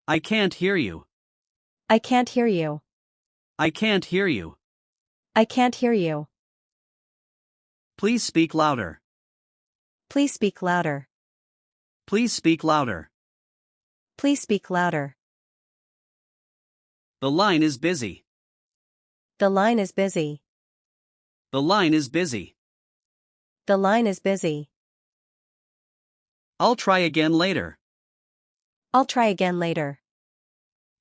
I can't hear you. I can't hear you. I can't hear you. I can't hear you. Please speak louder. Please speak louder. Please speak louder. Please speak louder. The line is busy. The line is busy. The line is busy. The line is busy. I'll try again later. I'll try again later.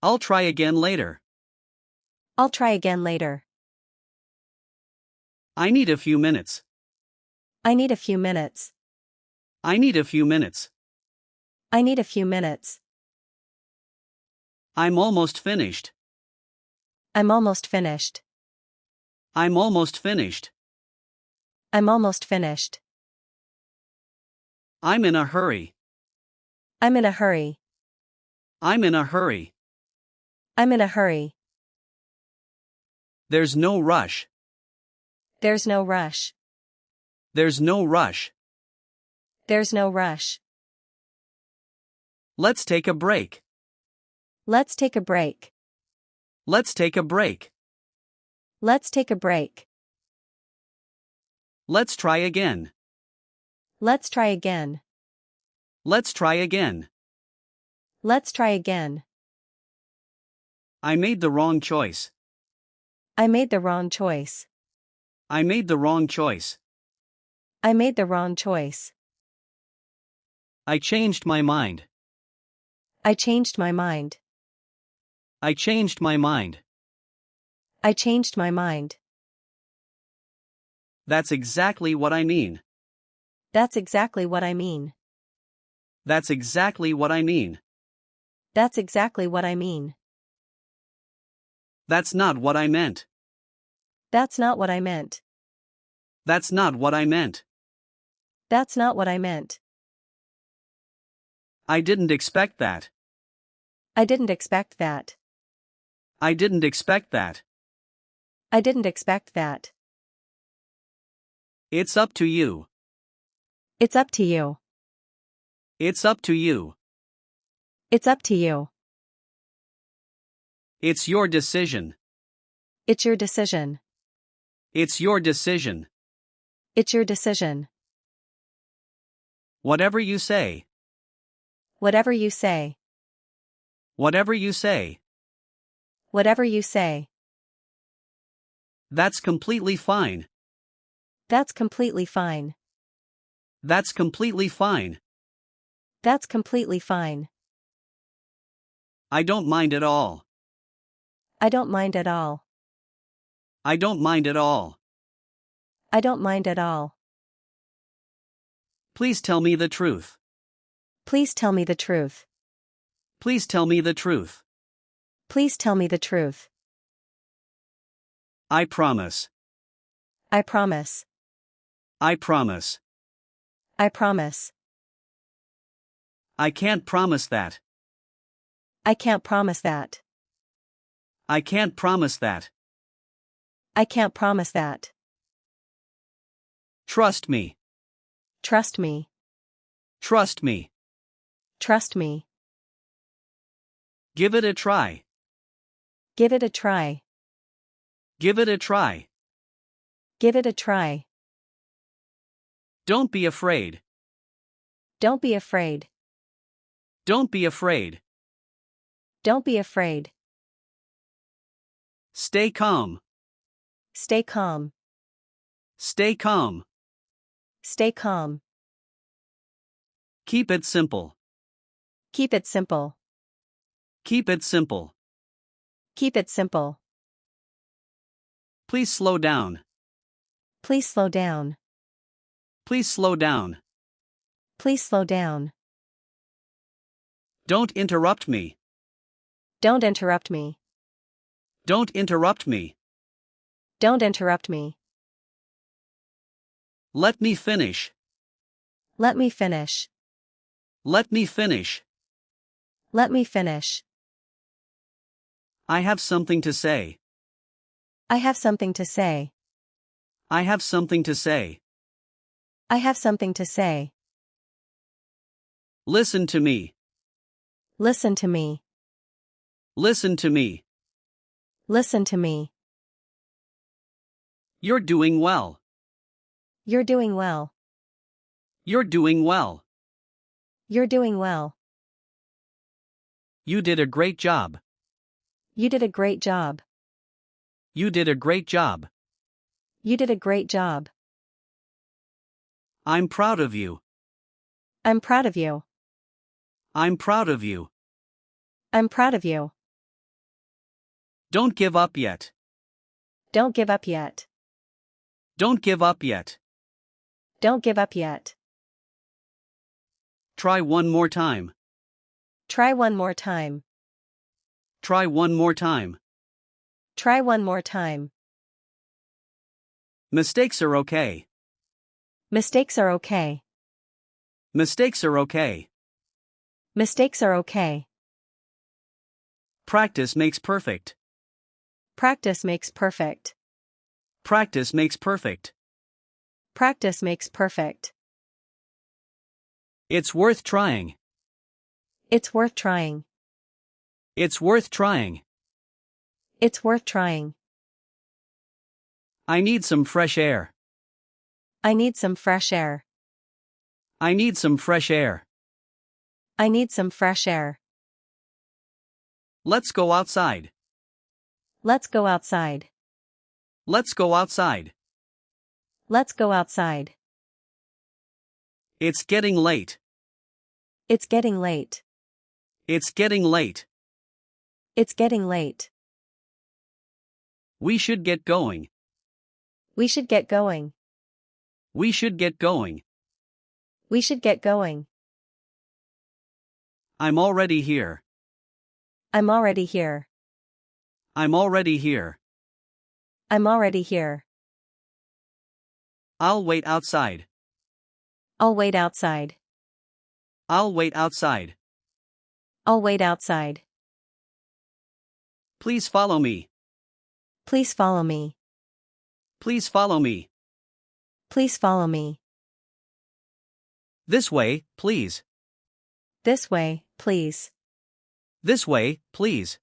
I'll try again later. I'll try again later. I need a few minutes. I need a few minutes. I need a few minutes. I need a few minutes. I'm almost finished. I'm almost finished. I'm almost finished. I'm almost finished. I'm in a hurry. I'm in a hurry. I'm in a hurry. I'm in a hurry. There's no rush. There's no rush. There's no rush. There's no rush. Let's take a break. Let's take a break. Let's take a break. Let's take a break. Let's try again. Let's try again. Let's try again. Let's try again. I made the wrong choice. I made the wrong choice. I made the wrong choice. I made the wrong choice. I changed my mind. I changed my mind. I changed my mind. I changed my mind. That's exactly what I mean. That's exactly what I mean. That's exactly what I mean. That's exactly what I mean. That's not what I meant. That's not what I meant. That's not what I meant. That's not what I meant. I didn't expect that. I didn't expect that. I didn't expect that. I didn't expect that. It's up to you. It's up to you. It's up to you. It's up to you. It's your decision. It's your decision. It's your decision. It's your decision. Whatever you say. Whatever you say. Whatever you say. Whatever you say. That's completely fine. That's completely fine. That's completely fine. That's completely fine. I don't mind at all. I don't mind at all. I don't mind at all. I don't mind at all. Please tell me the truth. Please tell me the truth. Please tell me the truth. Please tell me the truth. I promise. I promise. I promise. I promise. I can't promise that. I can't promise that. I can't promise that. I can't promise that. Trust me. Trust me. Trust me. Trust me. Give it a try. Give it a try. Give it a try. Give it a try. Don't be afraid. Don't be afraid. Don't be afraid. Don't be afraid. Stay calm. Stay calm. Stay calm. Stay calm. Keep it simple. Keep it simple. Keep it simple. Keep it simple. Please slow down. Please slow down. Please slow down. Please slow down. Don't interrupt me. Don't interrupt me. Don't interrupt me. Don't interrupt me. Let me finish. Let me finish. Let me finish. Let me finish. I have something to say. I have something to say. I have something to say. I have something to say. Listen to me. Listen to me. Listen to me. Listen to me. You're doing well. You're doing well. You're doing well. You're doing well. You did a great job. You did a great job. You did a great job. You did a great job. I'm proud of you. I'm proud of you. I'm proud of you. I'm proud of you. Don't give up yet. Don't give up yet. Don't give up yet. Don't give up yet. Try one more time. Try one more time. Try one more time. Try one more time. Mistakes are okay. Mistakes are okay. Mistakes are okay. Mistakes are okay. Practice makes perfect. Practice makes perfect. Practice makes perfect. Practice makes perfect. It's worth trying. It's worth trying. It's worth trying. It's worth trying. I need some fresh air. I need some fresh air. I need some fresh air. I need some fresh air. Let's go outside. Let's go outside. Let's go outside. Let's go outside. It's getting late. It's getting late. It's getting late. It's getting late. We should get going. We should get going. We should get going. We should get going. I'm already here. I'm already here. I'm already here. I'm already here. I'll wait outside. I'll wait outside. I'll wait outside. I'll wait outside. Please follow me. Please follow me. Please follow me. Please follow me. This way, please. This way, please. This way, please.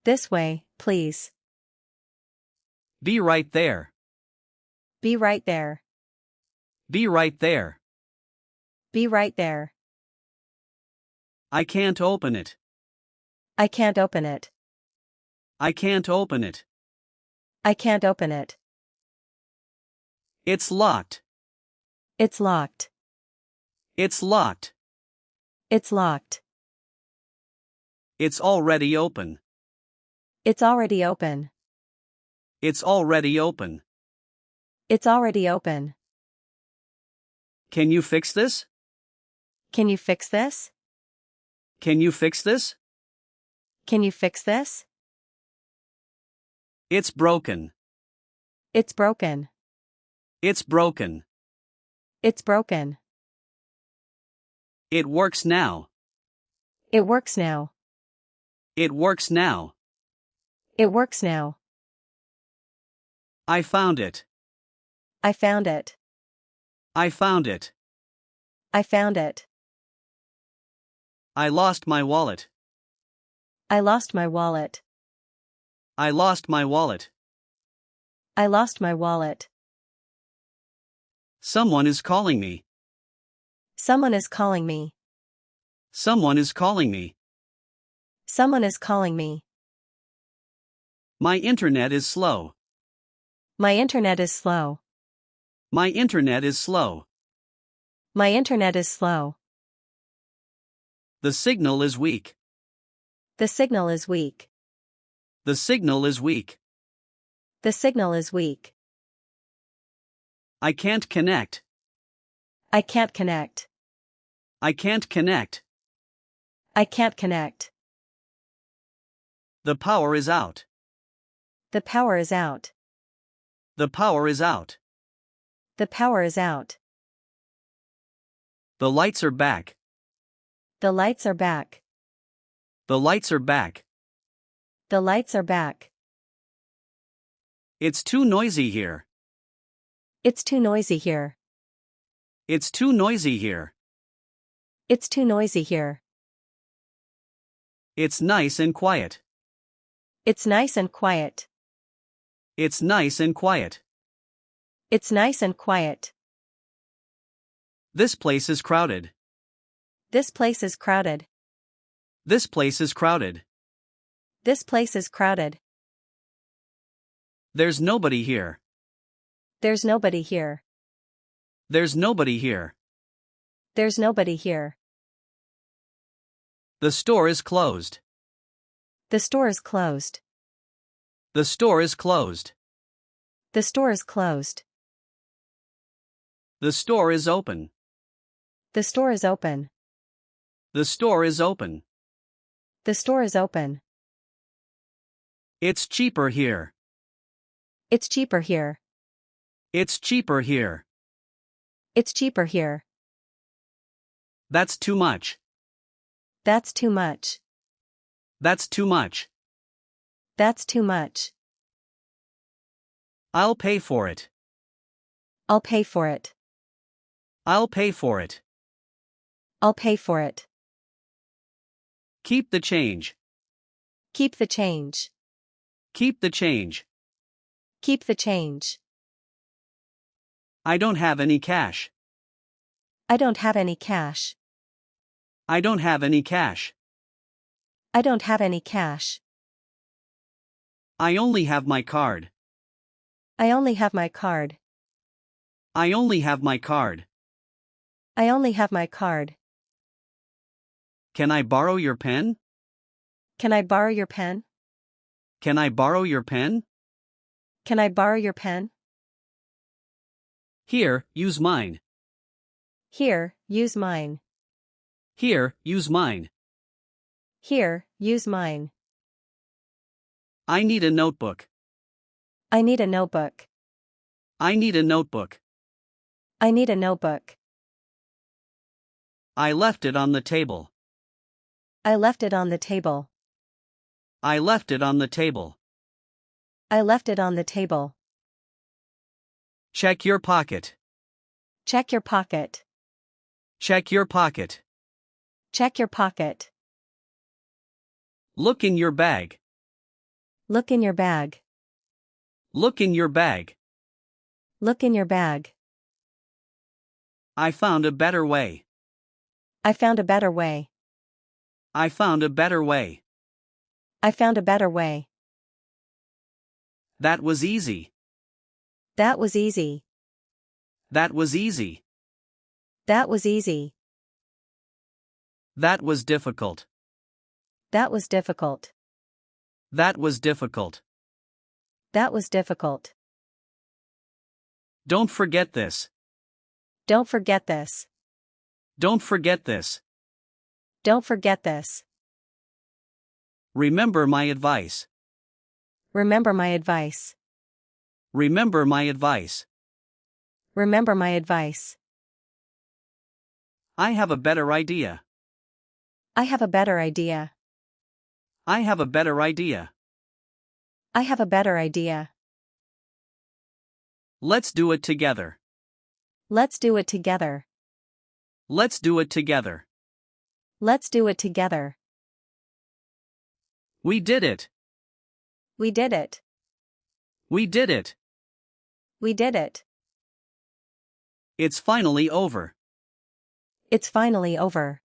This way, please. Be right there. Be right there. Be right there. Be right there. I can't open it. I can't open it. I can't open it. I can't open it. It's locked. It's locked. It's locked. It's locked. It's already open. It's already open. It's already open. It's already open. Can you fix this? Can you fix this? Can you fix this? Can you fix this? It's broken. It's broken. It's broken. It's broken. It works now. It works now. It works now. It works now. I found it. I found it. I found it. I found it. I lost my wallet. I lost my wallet. I lost my wallet. I lost my wallet. Someone is calling me. Someone is calling me. Someone is calling me. Someone is calling me. My internet is slow. My internet is slow. My internet is slow. My internet is slow. The signal is weak. The signal is weak. The signal is weak. The signal is weak. I can't connect. I can't connect. I can't connect. I can't connect. The power is out. The power is out. The power is out. The power is out. The lights are back. The lights are back. The lights are back. The lights are back. It's too noisy here. It's too noisy here. It's too noisy here. It's too noisy here. It's nice and quiet. It's nice and quiet. It's nice and quiet. It's nice and quiet. This place is crowded. This place is crowded. This place is crowded. This place is crowded. There's nobody here. There's nobody here. There's nobody here. There's nobody here. The store is closed. The store is closed. The store is closed. The store is closed. The store is open. The store is open. The store is open. The store is open. It's cheaper here. It's cheaper here. It's cheaper here. It's cheaper here. That's too much. That's too much. That's too much. That's too much. I'll pay for it. I'll pay for it. I'll pay for it. I'll pay for it. Keep the change. Keep the change. Keep the change. Keep the change. I don't have any cash. I don't have any cash. I don't have any cash. I don't have any cash. I only have my card. I only have my card. I only have my card. I only have my card. Can I borrow your pen? Can I borrow your pen? Can I borrow your pen? Can I borrow your pen? Here, use mine. Here, use mine. Here, use mine. Here, use mine. I need a notebook. I need a notebook. I need a notebook. I need a notebook. I left it on the table. I left it on the table. I left it on the table. I left it on the table. Check your pocket. Check your pocket. Check your pocket. Check your pocket. Look in your bag. Look in your bag. Look in your bag. Look in your bag. I found a better way. I found a better way. I found a better way. I found a better way. That was easy. That was easy. That was easy. That was easy. That was difficult. That was difficult. That was difficult. That was difficult. Don't forget this. Don't forget this. Don't forget this. Don't forget this. Remember my advice. Remember my advice. Remember my advice. Remember my advice. I have a better idea. I have a better idea. I have a better idea. I have a better idea. Let's do it together. Let's do it together. Let's do it together. Let's do it together. We did it. We did it. We did it. We did it. It's finally over. It's finally over.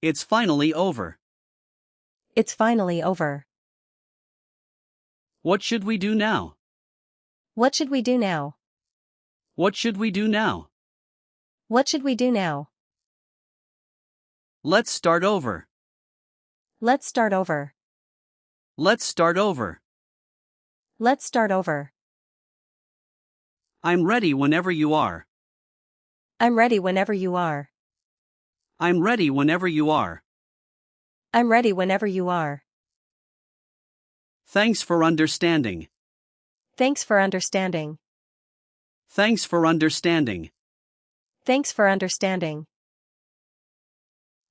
It's finally over. It's finally over. What should we do now? What should we do now? What should we do now? What should we do now? Let's start over. Let's start over. Let's start over. Let's start over. I'm ready whenever you are. I'm ready whenever you are. I'm ready whenever you are. I'm ready whenever you are. Thanks for understanding. Thanks for understanding. Thanks for understanding. Thanks for understanding.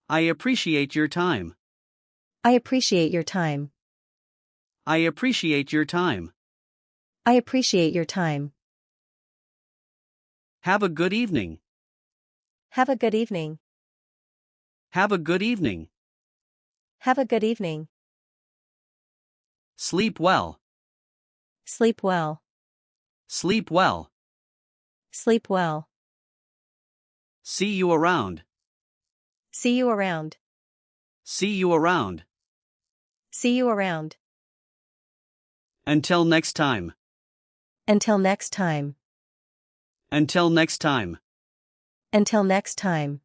I appreciate your time. I appreciate your time. I appreciate your time. I appreciate your time. Have a good evening. Have a good evening. Have a good evening. Have a good evening. Sleep well. Sleep well. Sleep well. Sleep well. See you around. See you around. See you around. See you around. Until next time. Until next time. Until next time. Until next time.